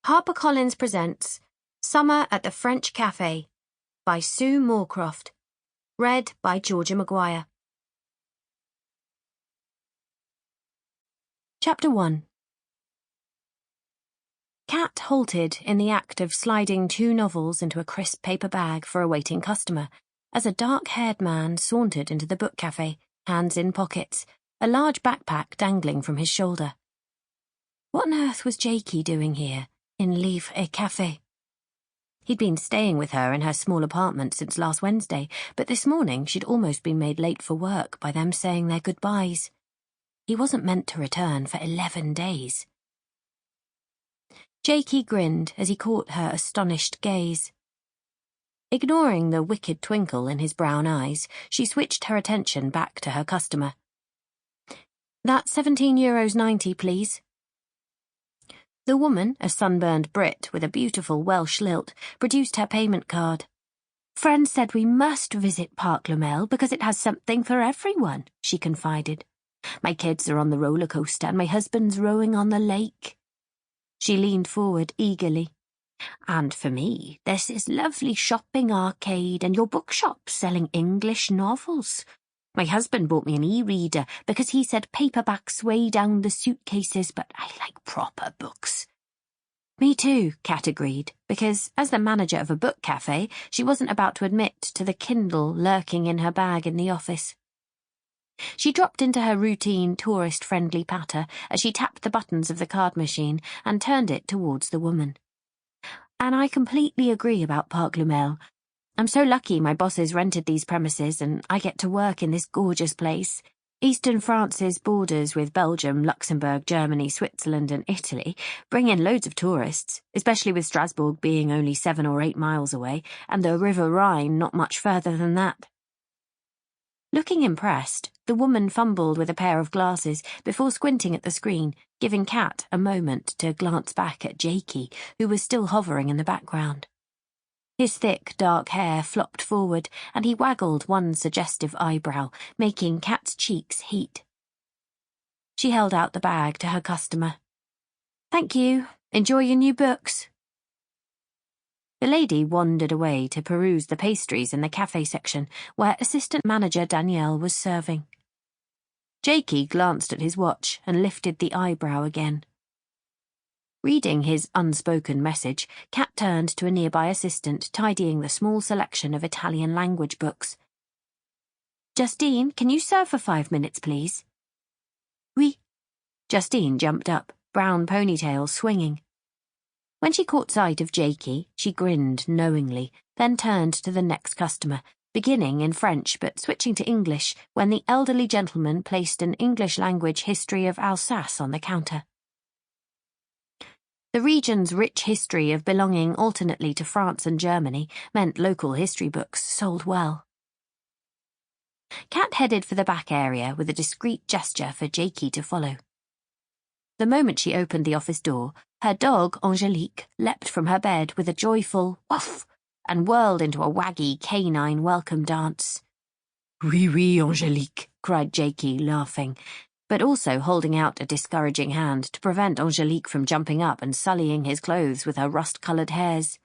HarperCollins presents Summer at the French Café by Sue Moorcroft. Read by Georgia Maguire. Chapter 1. Kat halted in the act of sliding 2 novels into a crisp paper bag for a waiting customer as a dark-haired man sauntered into the book cafe, hands in pockets, a large backpack dangling from his shoulder. What on earth was Jakey doing here, in Livre et Café? He'd been staying with her in her small apartment since last Wednesday, but this morning she'd almost been made late for work by them saying their goodbyes. He wasn't meant to return for 11 days. Jakey grinned as he caught her astonished gaze. Ignoring the wicked twinkle in his brown eyes, she switched her attention back to her customer. "That's €17.90, please." The woman, a sunburned Brit with a beautiful Welsh lilt, produced her payment card. "Friend said we must visit Parc Lemmel because it has something for everyone," she confided. "My kids are on the roller coaster and my husband's rowing on the lake." She leaned forward eagerly. "And for me, there's this lovely shopping arcade and your bookshop selling English novels. My husband bought me an e-reader because he said paperbacks weigh down the suitcases, but I like proper books." "Me too," Kat agreed, because, as the manager of a book cafe, she wasn't about to admit to the Kindle lurking in her bag in the office. She dropped into her routine tourist-friendly patter as she tapped the buttons of the card machine and turned it towards the woman. "And I completely agree about Parc Lemmel. I'm so lucky my bosses rented these premises and I get to work in this gorgeous place. Eastern France's borders with Belgium, Luxembourg, Germany, Switzerland and Italy bring in loads of tourists, especially with Strasbourg being only 7 or 8 miles away and the River Rhine not much further than that." Looking impressed, the woman fumbled with a pair of glasses before squinting at the screen, giving Kat a moment to glance back at Jakey, who was still hovering in the background. His thick, dark hair flopped forward, and he waggled one suggestive eyebrow, making Kat's cheeks heat. She held out the bag to her customer. "Thank you. Enjoy your new books." The lady wandered away to peruse the pastries in the cafe section, where assistant manager Danielle was serving. Jakey glanced at his watch and lifted the eyebrow again. Reading his unspoken message, Kat turned to a nearby assistant tidying the small selection of Italian language books. "Justine, can you serve for 5 minutes, please?" "Oui." Justine jumped up, brown ponytail swinging. When she caught sight of Jakey, she grinned knowingly, then turned to the next customer, beginning in French but switching to English when the elderly gentleman placed an English-language history of Alsace on the counter. The region's rich history of belonging alternately to France and Germany meant local history books sold well. Kat headed for the back area with a discreet gesture for Jakey to follow. The moment she opened the office door, her dog, Angelique, leapt from her bed with a joyful woof and whirled into a waggy canine welcome dance. "Oui, oui, Angelique," cried Jakey, laughing, but also holding out a discouraging hand to prevent Angelique from jumping up and sullying his clothes with her rust-coloured hairs.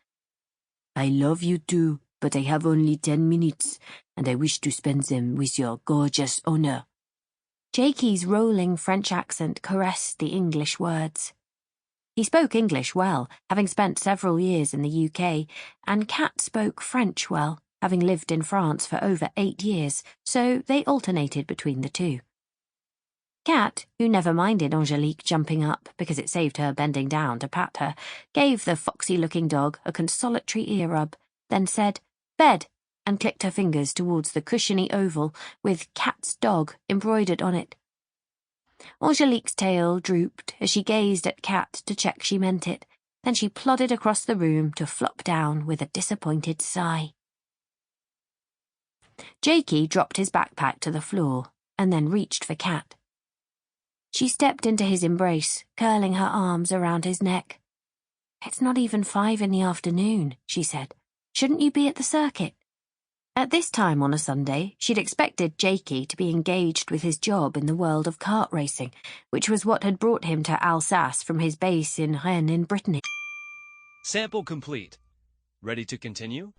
"I love you too, but I have only 10 minutes, and I wish to spend them with your gorgeous owner." Jakey's rolling French accent caressed the English words. He spoke English well, having spent several years in the UK, and Kat spoke French well, having lived in France for over 8 years, so they alternated between the two. Kat, who never minded Angelique jumping up because it saved her bending down to pat her, gave the foxy-looking dog a consolatory ear rub, then said, "Bed," and clicked her fingers towards the cushiony oval with "Kat's dog" embroidered on it. Angelique's tail drooped as she gazed at Kat to check she meant it, then she plodded across the room to flop down with a disappointed sigh. Jakey dropped his backpack to the floor and then reached for Kat. She stepped into his embrace, curling her arms around his neck. "It's not even 5 in the afternoon," she said. "Shouldn't you be at the circuit?" At this time on a Sunday, she'd expected Jakey to be engaged with his job in the world of kart racing, which was what had brought him to Alsace from his base in Rennes in Brittany. Sample complete. Ready to continue?